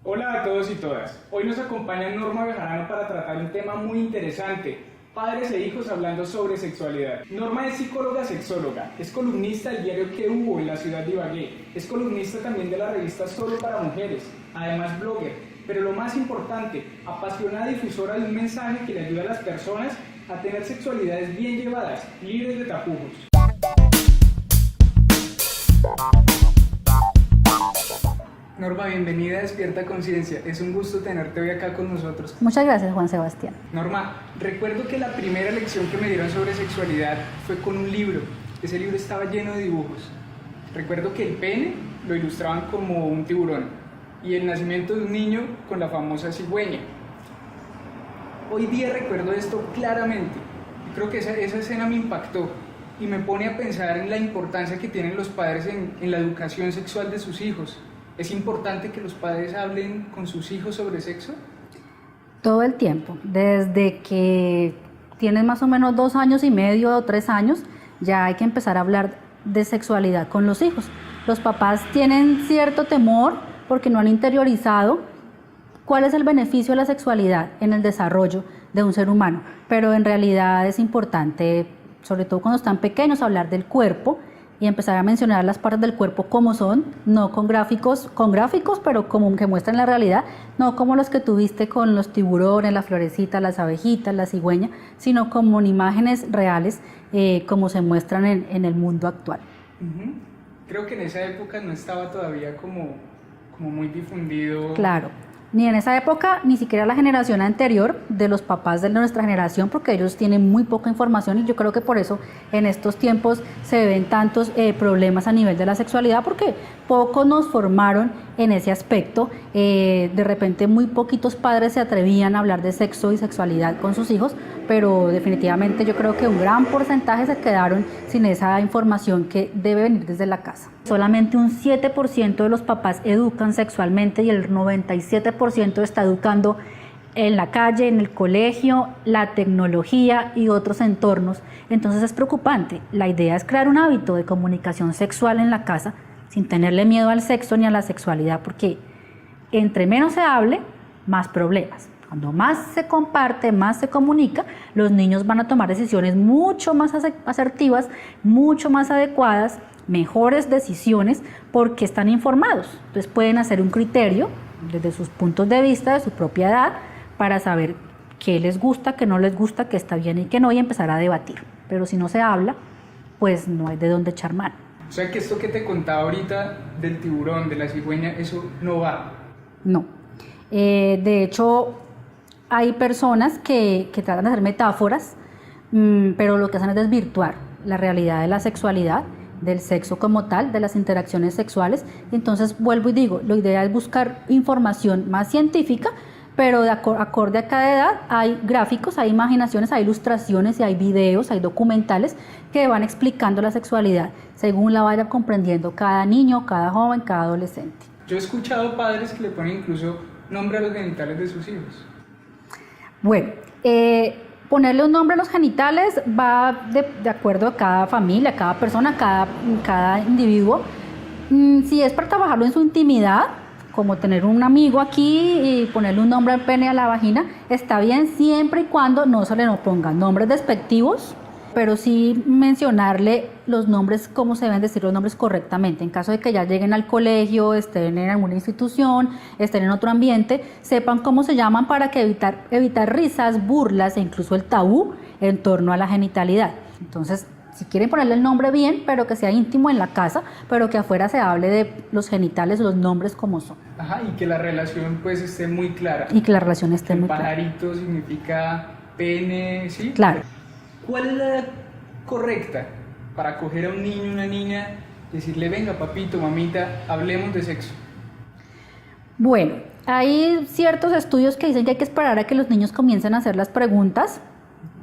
Hola a todos y todas. Hoy nos acompaña Norma Bejarano para tratar un tema muy interesante, padres e hijos hablando sobre sexualidad. Norma es psicóloga sexóloga, es columnista del diario Que Hubo en la ciudad de Ibagué, es columnista también de la revista Solo para Mujeres, además blogger, pero lo más importante, apasionada difusora de un mensaje que le ayuda a las personas a tener sexualidades bien llevadas, libres de tapujos. Norma, bienvenida a Despierta Conciencia. Es un gusto tenerte hoy acá con nosotros. Muchas gracias, Juan Sebastián. Norma, recuerdo que la primera lección que me dieron sobre sexualidad fue con un libro. Ese libro estaba lleno de dibujos. Recuerdo que el pene lo ilustraban como un tiburón y el nacimiento de un niño con la famosa cigüeña. Hoy día recuerdo esto claramente. Creo que esa escena me impactó y me pone a pensar en la importancia que tienen los padres en la educación sexual de sus hijos. ¿Es importante que los padres hablen con sus hijos sobre sexo? Todo el tiempo, desde que tienes más o menos 2 años y medio o 3 años, ya hay que empezar a hablar de sexualidad con los hijos. Los papás tienen cierto temor porque no han interiorizado cuál es el beneficio de la sexualidad en el desarrollo de un ser humano, pero en realidad es importante, sobre todo cuando están pequeños, hablar del cuerpo y empezar a mencionar las partes del cuerpo como son, no con gráficos, pero como que muestran la realidad, no como los que tuviste con los tiburones, la florecita, las abejitas, la cigüeña, sino como en imágenes reales como se muestran en el mundo actual. Creo que en esa época no estaba todavía como muy difundido. Claro. Ni en esa época, ni siquiera la generación anterior de los papás de nuestra generación, porque ellos tienen muy poca información y yo creo que por eso en estos tiempos se ven tantos problemas a nivel de la sexualidad, porque pocos nos formaron en ese aspecto. De repente muy poquitos padres se atrevían a hablar de sexo y sexualidad con sus hijos, pero definitivamente yo creo que un gran porcentaje se quedaron sin esa información que debe venir desde la casa. Solamente un 7% de los papás educan sexualmente y el 97% está educando en la calle, en el colegio, la tecnología y otros entornos. Entonces es preocupante. La idea es crear un hábito de comunicación sexual en la casa sin tenerle miedo al sexo ni a la sexualidad, porque entre menos se hable, más problemas. Cuando más se comparte, más se comunica, los niños van a tomar decisiones mucho más asertivas, mucho más adecuadas, mejores decisiones porque están informados. Entonces pueden hacer un criterio desde sus puntos de vista, de su propia edad, para saber qué les gusta, qué no les gusta, qué está bien y qué no, y empezar a debatir. Pero si no se habla, pues no hay de dónde echar mano. O sea que esto que te contaba ahorita del tiburón, de la cigüeña, eso no va. No. De hecho, hay personas que tratan de hacer metáforas, pero lo que hacen es desvirtuar la realidad de la sexualidad, del sexo como tal, de las interacciones sexuales. Entonces vuelvo y digo, lo ideal es buscar información más científica, pero de acorde a cada edad hay gráficos, hay imaginaciones, hay ilustraciones y hay videos, hay documentales que van explicando la sexualidad según la vaya comprendiendo cada niño, cada joven, cada adolescente. Yo he escuchado padres que le ponen incluso nombre a los genitales de sus hijos. Bueno, ponerle un nombre a los genitales va de acuerdo a cada familia, a cada persona, cada individuo. Si es para trabajarlo en su intimidad, como tener un amigo aquí y ponerle un nombre al pene, a la vagina, está bien siempre y cuando no se le pongan nombres despectivos, pero sí mencionarle los nombres, cómo se deben decir los nombres correctamente. En caso de que ya lleguen al colegio, estén en alguna institución, estén en otro ambiente, sepan cómo se llaman para que evitar risas, burlas e incluso el tabú en torno a la genitalidad. Entonces, si quieren ponerle el nombre bien, pero que sea íntimo en la casa, pero que afuera se hable de los genitales, los nombres como son. Ajá, y que la relación pues esté muy clara. Y que la relación esté muy clara. Pajarito significa pene, ¿sí? Claro. ¿Cuál es la edad correcta para coger a un niño, una niña, decirle, venga papito, mamita, hablemos de sexo? Bueno, hay ciertos estudios que dicen que hay que esperar a que los niños comiencen a hacer las preguntas,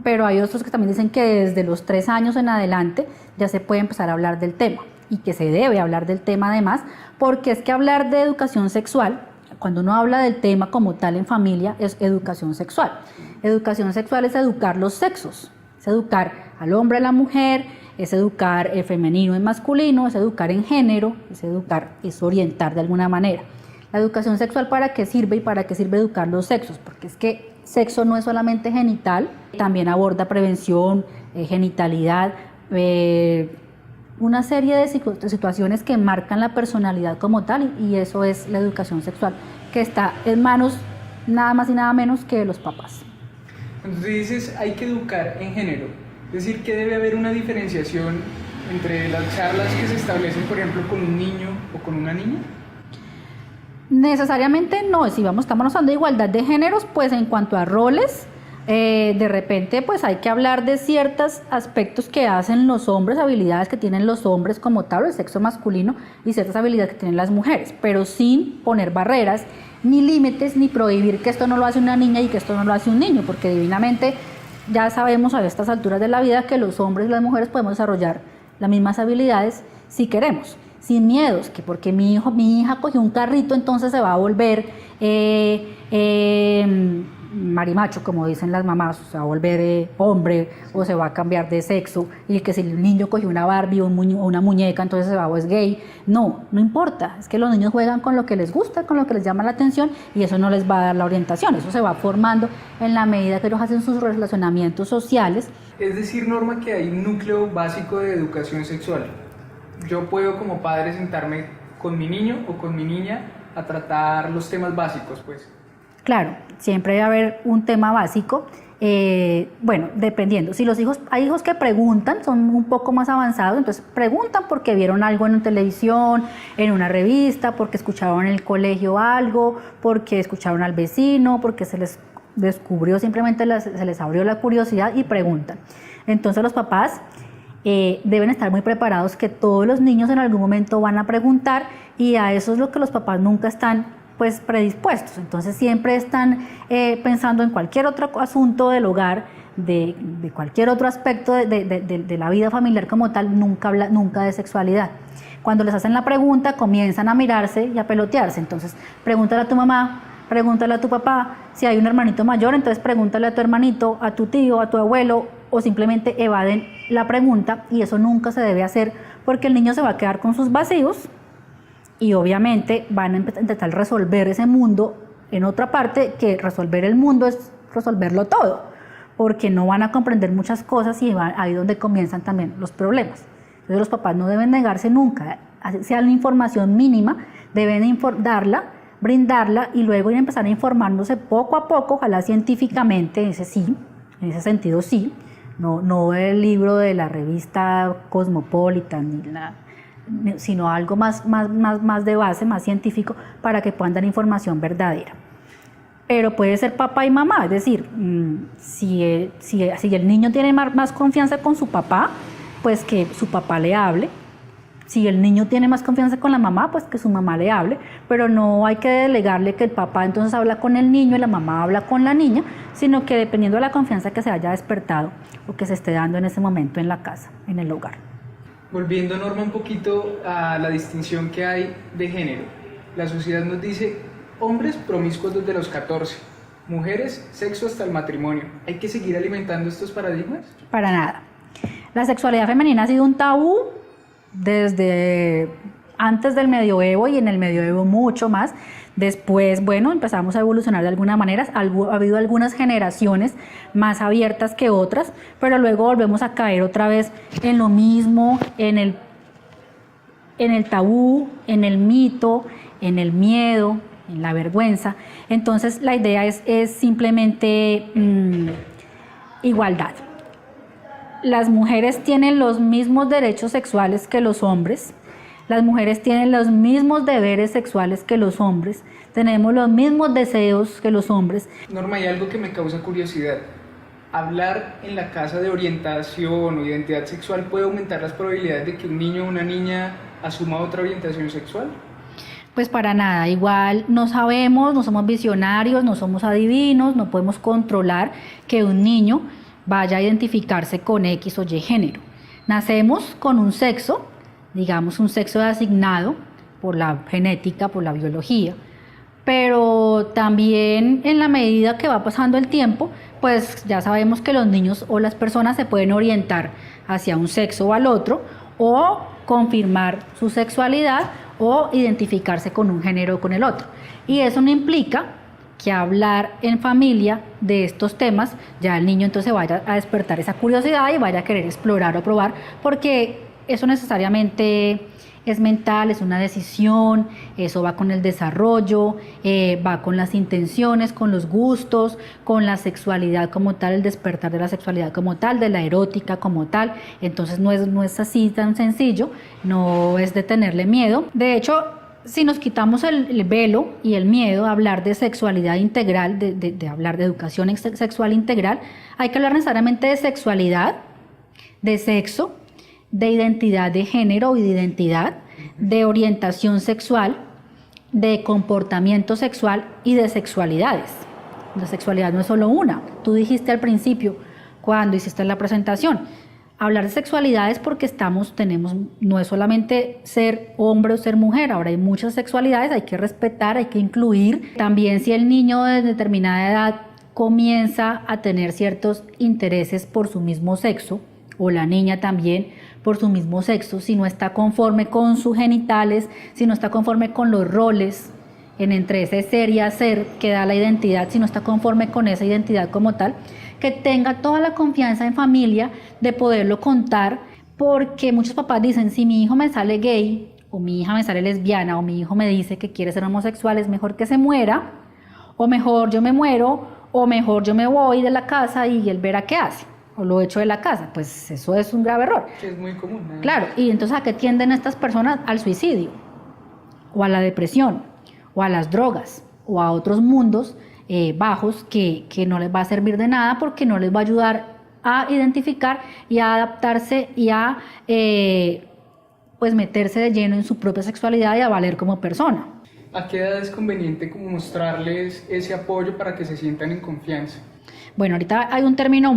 pero hay otros que también dicen que desde los 3 años en adelante ya se puede empezar a hablar del tema y que se debe hablar del tema además, porque es que hablar de educación sexual, cuando uno habla del tema como tal en familia, es educación sexual. Educación sexual es educar los sexos, es educar al hombre, a la mujer, es educar el femenino en masculino, es educar en género, es educar, es orientar de alguna manera. La educación sexual, ¿para qué sirve y para qué sirve educar los sexos? Porque es que sexo no es solamente genital, también aborda prevención, genitalidad, una serie de situaciones que marcan la personalidad como tal, y eso es la educación sexual, que está en manos nada más y nada menos que de los papás. Entonces dices, hay que educar en género, es decir, que debe haber una diferenciación entre las charlas que se establecen, por ejemplo, con un niño o con una niña. Necesariamente no, si estamos hablando de igualdad de géneros, pues en cuanto a roles, de repente pues hay que hablar de ciertos aspectos que hacen los hombres, habilidades que tienen los hombres como tal, el sexo masculino, y ciertas habilidades que tienen las mujeres, pero sin poner barreras, ni límites, ni prohibir que esto no lo hace una niña y que esto no lo hace un niño, porque divinamente ya sabemos a estas alturas de la vida que los hombres y las mujeres podemos desarrollar las mismas habilidades si queremos, sin miedos, que porque mi hija cogió un carrito entonces se va a volver marimacho, como dicen las mamás, o se va a volver hombre o se va a cambiar de sexo, y que si el niño cogió una Barbie o una muñeca entonces se va o es gay. No importa, es que los niños juegan con lo que les gusta, con lo que les llama la atención, y eso no les va a dar la orientación, eso se va formando en la medida que ellos hacen sus relacionamientos sociales. Es decir, Norma, que hay un núcleo básico de educación sexual. Yo puedo como padre sentarme con mi niño o con mi niña a tratar los temas básicos, pues. Claro, siempre debe haber un tema básico, bueno, dependiendo. Si hay hijos que preguntan, son un poco más avanzados, entonces preguntan porque vieron algo en televisión, en una revista, porque escucharon en el colegio algo, porque escucharon al vecino, porque se les descubrió, simplemente se les abrió la curiosidad y preguntan. Entonces los papás deben estar muy preparados, que todos los niños en algún momento van a preguntar, y a eso es lo que los papás nunca están pues predispuestos. Entonces siempre están pensando en cualquier otro asunto del hogar, de cualquier otro aspecto de la vida familiar como tal, nunca de sexualidad. Cuando les hacen la pregunta, comienzan a mirarse y a pelotearse. Entonces pregúntale a tu mamá, pregúntale a tu papá, si hay un hermanito mayor, entonces pregúntale a tu hermanito, a tu tío, a tu abuelo, o simplemente evaden la pregunta, y eso nunca se debe hacer, porque el niño se va a quedar con sus vacíos y obviamente van a intentar resolver ese mundo en otra parte, que resolver el mundo es resolverlo todo, porque no van a comprender muchas cosas, y ahí donde comienzan también los problemas. Entonces los papás no deben negarse nunca, sea la información mínima, deben brindarla, y luego ir a empezar a informándose poco a poco, ojalá científicamente, en ese sentido sí, no el libro de la revista Cosmopolitan, sino algo más de base, más científico, para que puedan dar información verdadera. Pero puede ser papá y mamá, es decir, si el niño tiene más confianza con su papá, pues que su papá le hable. Si el niño tiene más confianza con la mamá, pues que su mamá le hable, pero no hay que delegarle que el papá entonces habla con el niño y la mamá habla con la niña, sino que dependiendo de la confianza que se haya despertado o que se esté dando en ese momento en la casa, en el hogar. Volviendo, Norma, un poquito a la distinción que hay de género. La sociedad nos dice hombres promiscuos desde los 14, mujeres sexo hasta el matrimonio. ¿Hay que seguir alimentando estos paradigmas? Para nada. La sexualidad femenina ha sido un tabú desde antes del medioevo, y en el medioevo mucho más. Después, bueno, empezamos a evolucionar de alguna manera, ha habido algunas generaciones más abiertas que otras, pero luego volvemos a caer otra vez en lo mismo, en el tabú, en el mito, en el miedo, en la vergüenza. Entonces la idea es simplemente igualdad. Las mujeres tienen los mismos derechos sexuales que los hombres. Las mujeres tienen los mismos deberes sexuales que los hombres. Tenemos los mismos deseos que los hombres. Norma, hay algo que me causa curiosidad. ¿Hablar en la casa de orientación o identidad sexual puede aumentar las probabilidades de que un niño o una niña asuma otra orientación sexual? Pues para nada, igual no sabemos, no somos visionarios, no somos adivinos, no podemos controlar que un niño vaya a identificarse con X o Y género. Nacemos con un sexo, digamos un sexo asignado por la genética, por la biología, pero también en la medida que va pasando el tiempo, pues ya sabemos que los niños o las personas se pueden orientar hacia un sexo o al otro, o confirmar su sexualidad, o identificarse con un género o con el otro. Y eso no implica que hablar en familia de estos temas, ya el niño entonces vaya a despertar esa curiosidad y vaya a querer explorar o probar, porque eso necesariamente es mental, es una decisión, eso va con el desarrollo, va con las intenciones, con los gustos, con la sexualidad como tal, el despertar de la sexualidad como tal, de la erótica como tal. Entonces no es así tan sencillo, no es de tenerle miedo. De hecho, si nos quitamos el velo y el miedo a hablar de sexualidad integral, de hablar de educación sexual integral, hay que hablar necesariamente de sexualidad, de sexo, de identidad de género y de identidad, de orientación sexual, de comportamiento sexual y de sexualidades. La sexualidad no es solo una. Tú dijiste al principio, cuando hiciste la presentación, hablar de sexualidades porque no es solamente ser hombre o ser mujer, ahora hay muchas sexualidades, hay que respetar, hay que incluir. También si el niño de determinada edad comienza a tener ciertos intereses por su mismo sexo, o la niña también por su mismo sexo, si no está conforme con sus genitales, si no está conforme con los roles entre ese ser y hacer que da la identidad, si no está conforme con esa identidad como tal, que tenga toda la confianza en familia de poderlo contar, porque muchos papás dicen, si mi hijo me sale gay, o mi hija me sale lesbiana, o mi hijo me dice que quiere ser homosexual, es mejor que se muera, o mejor yo me muero, o mejor yo me voy de la casa y él verá qué hace, o lo echo de la casa. Pues eso es un grave error. Que es muy común, ¿no? Claro, y entonces ¿a qué tienden estas personas? Al suicidio, o a la depresión, o a las drogas, o a otros mundos bajos que no les va a servir de nada, porque no les va a ayudar a identificar y a adaptarse y a pues meterse de lleno en su propia sexualidad y a valer como persona. ¿A qué edad es conveniente como mostrarles ese apoyo para que se sientan en confianza? Bueno, ahorita hay un término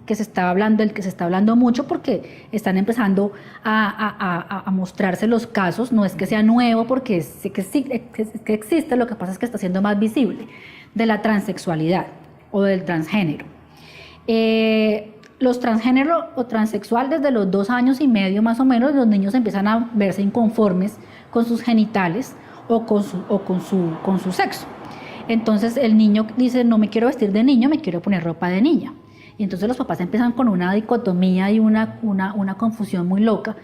que se está hablando mucho, porque están empezando a mostrarse los casos. No es que sea nuevo, porque sé que existe, lo que pasa es que está siendo más visible, de la transexualidad o del transgénero. Los transgénero o transexual, desde los 2 años y medio más o menos, los niños empiezan a verse inconformes con sus genitales o con su sexo. Entonces el niño dice, no me quiero vestir de niño, me quiero poner ropa de niña. Y entonces los papás empiezan con una dicotomía y una confusión muy loca,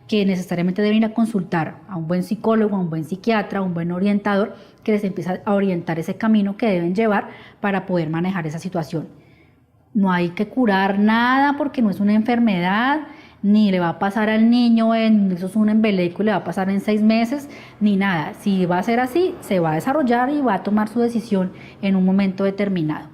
que necesariamente deben ir a consultar a un buen psicólogo, a un buen psiquiatra, a un buen orientador, que les empieza a orientar ese camino que deben llevar para poder manejar esa situación. No hay que curar nada, porque no es una enfermedad, ni le va a pasar al niño eso es un embeleco y le va a pasar en 6 meses, ni nada. Si va a ser así, se va a desarrollar y va a tomar su decisión en un momento determinado.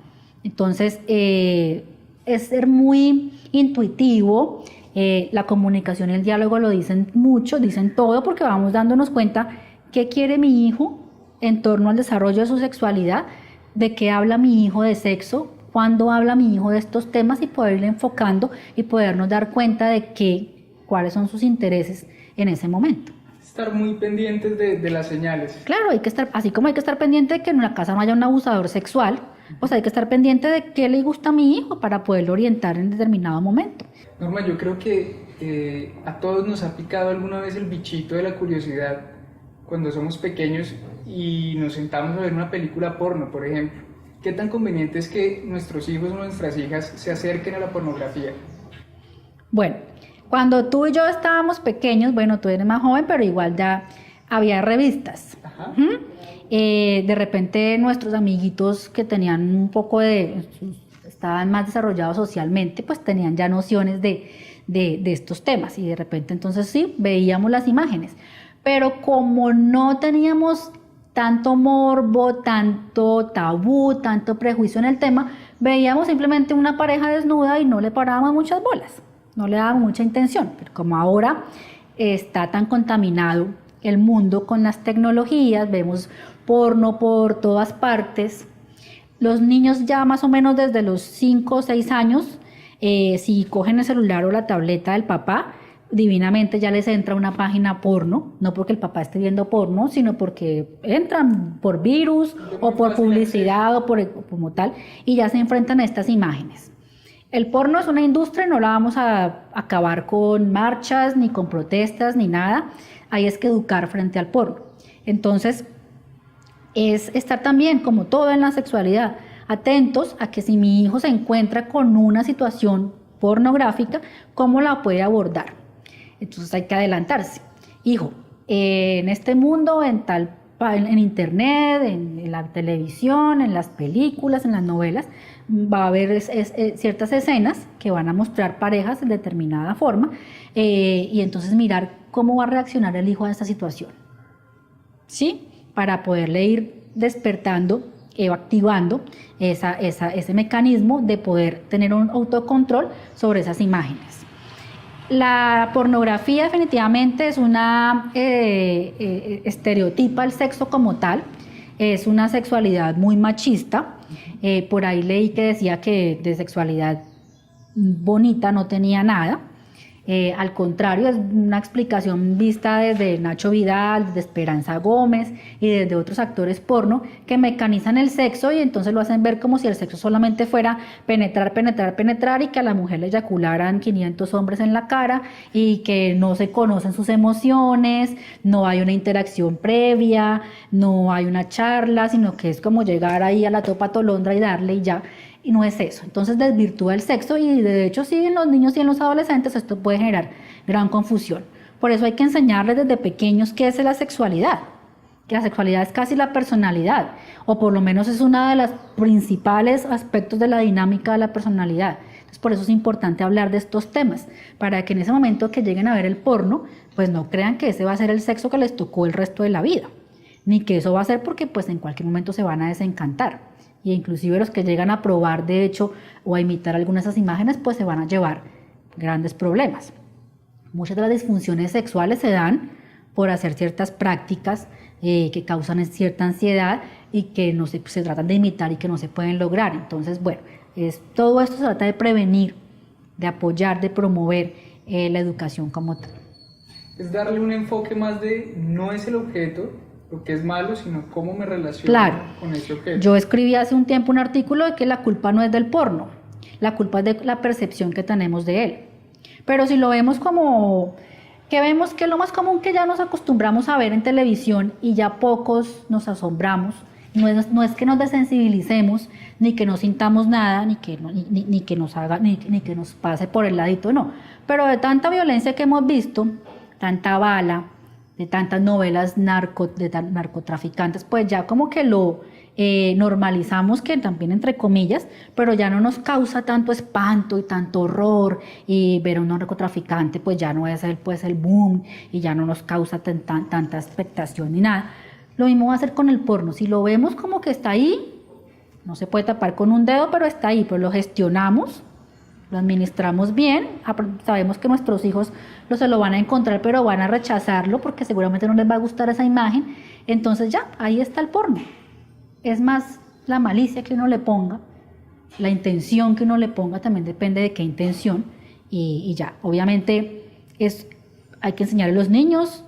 Entonces, es ser muy intuitivo, la comunicación y el diálogo lo dicen mucho, dicen todo, porque vamos dándonos cuenta qué quiere mi hijo en torno al desarrollo de su sexualidad, de qué habla mi hijo de sexo, cuándo habla mi hijo de estos temas, y poder irle enfocando y podernos dar cuenta de cuáles son sus intereses en ese momento. Estar muy pendientes de las señales. Claro, hay que estar, así como hay que estar pendiente de que en la casa no haya un abusador sexual, pues hay que estar pendiente de qué le gusta a mi hijo para poderlo orientar en determinado momento. Norma, yo creo que a todos nos ha picado alguna vez el bichito de la curiosidad cuando somos pequeños y nos sentamos a ver una película porno, por ejemplo. ¿Qué tan conveniente es que nuestros hijos o nuestras hijas se acerquen a la pornografía? Bueno, cuando tú y yo estábamos pequeños, bueno, tú eres más joven, pero igual ya había revistas. Ajá. De repente nuestros amiguitos que tenían estaban más desarrollados socialmente, pues tenían ya nociones de estos temas, y de repente entonces sí, veíamos las imágenes. Pero como no teníamos tanto morbo, tanto tabú, tanto prejuicio en el tema, veíamos simplemente una pareja desnuda y no le parábamos muchas bolas, no le dábamos mucha intención. Pero como ahora está tan contaminado el mundo con las tecnologías, vemos porno por todas partes, los niños ya más o menos desde los 5 o 6 años, si cogen el celular o la tableta del papá, divinamente ya les entra una página porno, no porque el papá esté viendo porno, sino porque entran por virus o por publicidad o como tal, y ya se enfrentan a estas imágenes. El porno es una industria, no la vamos a acabar con marchas, ni con protestas, ni nada. Hay es que educar frente al porno. Entonces, es estar también, como todo en la sexualidad, atentos a que si mi hijo se encuentra con una situación pornográfica, ¿cómo la puede abordar? Entonces hay que adelantarse. Hijo, en este mundo, en internet, en la televisión, en las películas, en las novelas, va a haber ciertas escenas que van a mostrar parejas de determinada forma, y entonces mirar cómo va a reaccionar el hijo a esta situación, ¿sí? Para poderle ir despertando, activando ese mecanismo de poder tener un autocontrol sobre esas imágenes. La pornografía definitivamente es una estereotipa el sexo como tal, es una sexualidad muy machista. Por ahí leí que decía que de sexualidad bonita no tenía nada. Al contrario, es una explicación vista desde Nacho Vidal, desde Esperanza Gómez y desde otros actores porno que mecanizan el sexo y entonces lo hacen ver como si el sexo solamente fuera penetrar, penetrar, penetrar y que a la mujer le eyacularan 500 hombres en la cara y que no se conocen sus emociones, no hay una interacción previa, no hay una charla, sino que es como llegar ahí a la topa tolondra y darle y ya. Y no es eso, entonces desvirtúa el sexo y de hecho sí en los niños y en los adolescentes esto puede generar gran confusión. Por eso hay que enseñarles desde pequeños qué es la sexualidad, que la sexualidad es casi la personalidad, o por lo menos es uno de los principales aspectos de la dinámica de la personalidad. Entonces por eso es importante hablar de estos temas, para que en ese momento que lleguen a ver el porno, pues no crean que ese va a ser el sexo que les tocó el resto de la vida, ni que eso va a ser porque pues en cualquier momento se van a desencantar. Y inclusive los que llegan a probar de hecho o a imitar algunas de esas imágenes pues se van a llevar grandes problemas. Muchas de las disfunciones sexuales se dan por hacer ciertas prácticas que causan cierta ansiedad y que no se tratan de imitar y que no se pueden lograr. Entonces, bueno, todo esto se trata de prevenir, de apoyar, de promover la educación como tal. Es darle un enfoque más de no es el objeto lo que es malo, sino cómo me relaciono con ese objeto. Yo escribí hace un tiempo un artículo de que la culpa no es del porno, la culpa es de la percepción que tenemos de él. Pero si lo vemos como que vemos que es lo más común que ya nos acostumbramos a ver en televisión y ya pocos nos asombramos, no es que nos desensibilicemos, ni que no sintamos nada, ni que nos pase por el ladito, no. Pero de tanta violencia que hemos visto, tanta bala, de tantas novelas de narcotraficantes, pues ya como que lo normalizamos, que también entre comillas, pero ya no nos causa tanto espanto y tanto horror, y ver a un narcotraficante pues ya no es el boom y ya no nos causa tanta expectación ni nada. Lo mismo va a hacer con el porno, si lo vemos como que está ahí, no se puede tapar con un dedo, pero está ahí, pero lo gestionamos, lo administramos bien, sabemos que nuestros hijos no se lo van a encontrar, pero van a rechazarlo porque seguramente no les va a gustar esa imagen, entonces ya, ahí está el porno. Es más la malicia que uno le ponga, la intención que uno le ponga, también depende de qué intención, y ya, obviamente hay que enseñarle a los niños,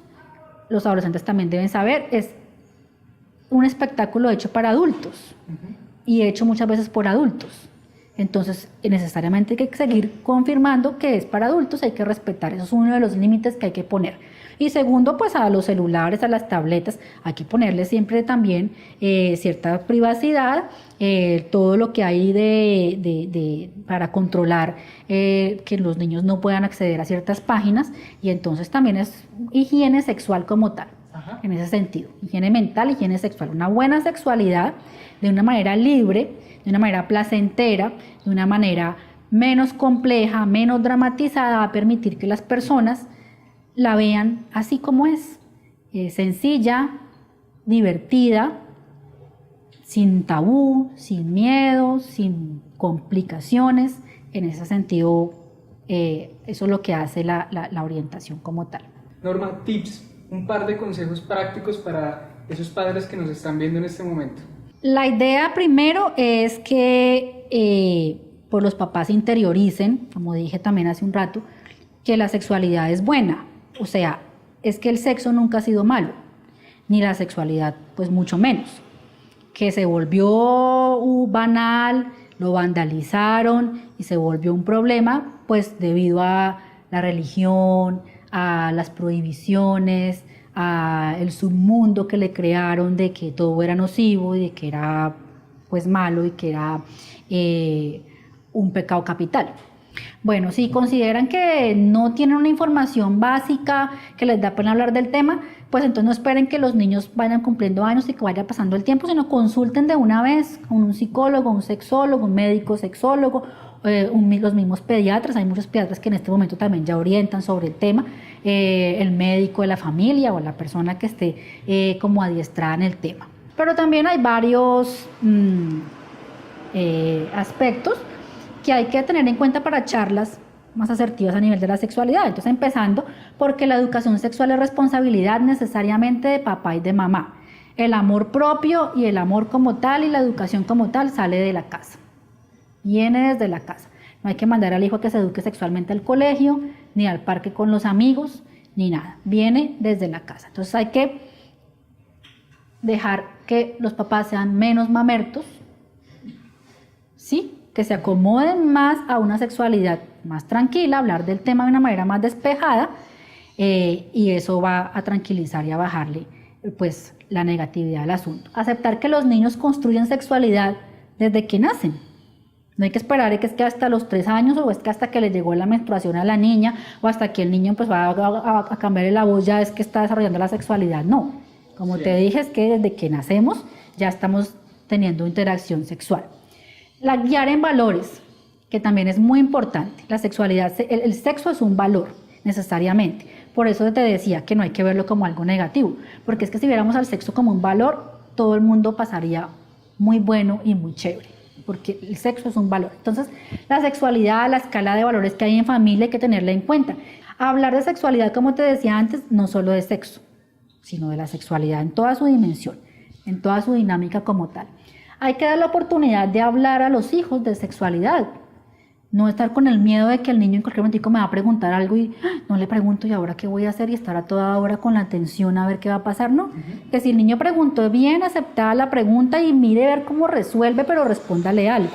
los adolescentes también deben saber, es un espectáculo hecho para adultos, y hecho muchas veces por adultos. Entonces, necesariamente hay que seguir confirmando que es para adultos, hay que respetar, eso es uno de los límites que hay que poner. Y segundo, pues a los celulares, a las tabletas, hay que ponerle siempre también cierta privacidad, todo lo que hay para controlar que los niños no puedan acceder a ciertas páginas, y entonces también es higiene sexual como tal. Ajá. En ese sentido, higiene mental, higiene sexual, una buena sexualidad de una manera libre, de una manera placentera, de una manera menos compleja, menos dramatizada, va a permitir que las personas la vean así como es, sencilla, divertida, sin tabú, sin miedo, sin complicaciones. En ese sentido, eso es lo que hace la orientación como tal. Norma, tips, un par de consejos prácticos para esos padres que nos están viendo en este momento. La idea primero es que pues los papás interioricen, como dije también hace un rato, que la sexualidad es buena. O sea, es que el sexo nunca ha sido malo, ni la sexualidad, pues mucho menos. Que se volvió banal, lo vandalizaron y se volvió un problema, pues debido a la religión, a las prohibiciones, a el submundo que le crearon de que todo era nocivo y de que era pues malo y que era un pecado capital. Bueno, si consideran que no tienen una información básica que les da pena hablar del tema, pues entonces no esperen que los niños vayan cumpliendo años y que vaya pasando el tiempo, sino consulten de una vez con un psicólogo, un sexólogo, un médico sexólogo, los mismos pediatras. Hay muchos pediatras que en este momento también ya orientan sobre el tema, el médico de la familia o la persona que esté como adiestrada en el tema. Pero también hay varios aspectos que hay que tener en cuenta para charlas más asertivas a nivel de la sexualidad. Entonces, empezando porque la educación sexual es responsabilidad necesariamente de papá y de mamá. El amor propio y el amor como tal y la educación como tal sale de la casa, viene desde la casa. No hay que mandar al hijo a que se eduque sexualmente al colegio, ni al parque con los amigos, ni nada. Viene desde la casa. Entonces hay que dejar que los papás sean menos mamertos, ¿sí? Que se acomoden más a una sexualidad más tranquila, hablar del tema de una manera más despejada, y eso va a tranquilizar y a bajarle pues la negatividad al asunto. Aceptar que los niños construyen sexualidad desde que nacen. No hay que esperar que es que hasta los 3 años o es que hasta que le llegó la menstruación a la niña o hasta que el niño pues va a cambiarle la voz ya es que está desarrollando la sexualidad. No, como te dije, es que desde que nacemos ya estamos teniendo interacción sexual. Guiar en valores, que también es muy importante. La sexualidad, el sexo es un valor necesariamente. Por eso te decía que no hay que verlo como algo negativo, porque es que si viéramos al sexo como un valor, todo el mundo pasaría muy bueno y muy chévere, porque el sexo es un valor. Entonces, la sexualidad, la escala de valores que hay en familia hay que tenerla en cuenta. Hablar de sexualidad, como te decía antes, no solo de sexo, sino de la sexualidad en toda su dimensión, en toda su dinámica como tal. Hay que dar la oportunidad de hablar a los hijos de sexualidad. No estar con el miedo de que el niño en cualquier momento me va a preguntar algo y no le pregunto y ahora qué voy a hacer y estar a toda hora con la atención a ver qué va a pasar, ¿no? Que si el niño preguntó bien, aceptada la pregunta y mire ver cómo resuelve, pero respóndale algo.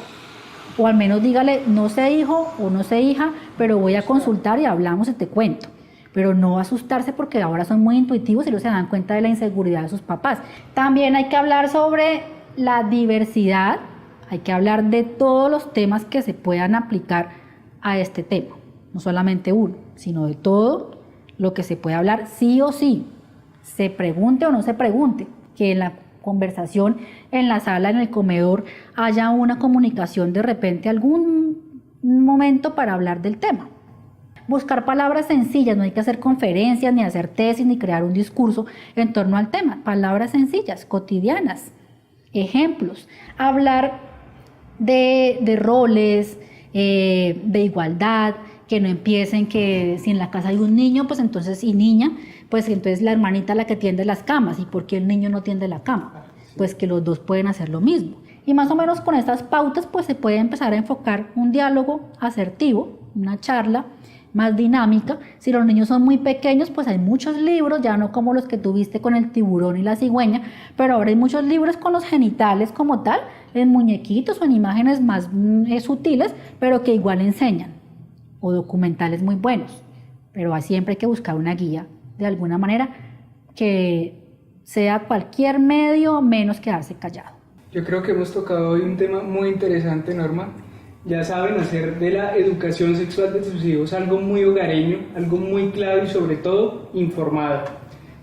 O al menos dígale, no sé hijo o no sé hija, pero voy a consultar y hablamos y te cuento. Pero no asustarse porque ahora son muy intuitivos y no se dan cuenta de la inseguridad de sus papás. También hay que hablar sobre la diversidad. Hay que hablar de todos los temas que se puedan aplicar a este tema, no solamente uno, sino de todo lo que se puede hablar sí o sí, se pregunte o no se pregunte, que en la conversación, en la sala, en el comedor, haya una comunicación de repente, algún momento para hablar del tema. Buscar palabras sencillas, no hay que hacer conferencias, ni hacer tesis, ni crear un discurso en torno al tema, palabras sencillas, cotidianas, ejemplos, hablar de roles, de igualdad, que no empiecen que si en la casa hay un niño, pues entonces y niña, pues entonces la hermanita la que tiende las camas, ¿y por qué el niño no tiende la cama? Pues que los dos pueden hacer lo mismo. Y más o menos con estas pautas pues se puede empezar a enfocar un diálogo asertivo, una charla más dinámica. Si los niños son muy pequeños, pues hay muchos libros, ya no como los que tuviste con el tiburón y la cigüeña, pero ahora hay muchos libros con los genitales como tal, en muñequitos o en imágenes más sutiles, pero que igual enseñan, o documentales muy buenos, pero siempre hay que buscar una guía, de alguna manera, que sea cualquier medio menos quedarse callado. Yo creo que hemos tocado hoy un tema muy interesante, Norma. Ya saben, hacer de la educación sexual de sus hijos algo muy hogareño, algo muy claro y sobre todo informado.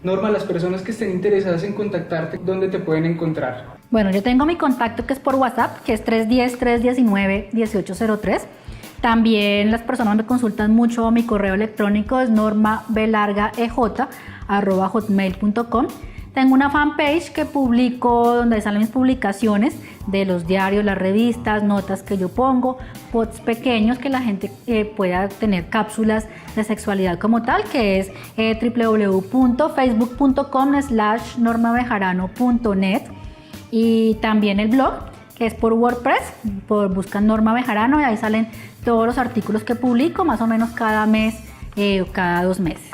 Norma, las personas que estén interesadas en contactarte, ¿dónde te pueden encontrar? Bueno, yo tengo mi contacto que es por WhatsApp, que es 310-319-1803. También las personas me consultan mucho, mi correo electrónico es normabelargaej@hotmail.com. Tengo una fanpage que publico, donde salen mis publicaciones de los diarios, las revistas, notas que yo pongo, posts pequeños que la gente pueda tener cápsulas de sexualidad como tal, que es www.facebook.com/normabejarano.net, y también el blog, que es por WordPress, buscan Norma Bejarano y ahí salen todos los artículos que publico más o menos cada mes o cada 2 meses.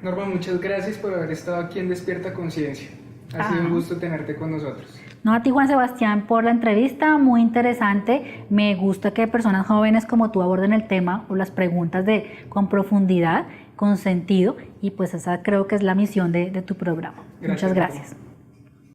Norma, muchas gracias por haber estado aquí en Despierta Conciencia. Ha sido un gusto tenerte con nosotros. No, a ti, Juan Sebastián, por la entrevista, muy interesante. Me gusta que personas jóvenes como tú aborden el tema o las preguntas con profundidad, con sentido, y pues esa creo que es la misión de tu programa. Muchas gracias.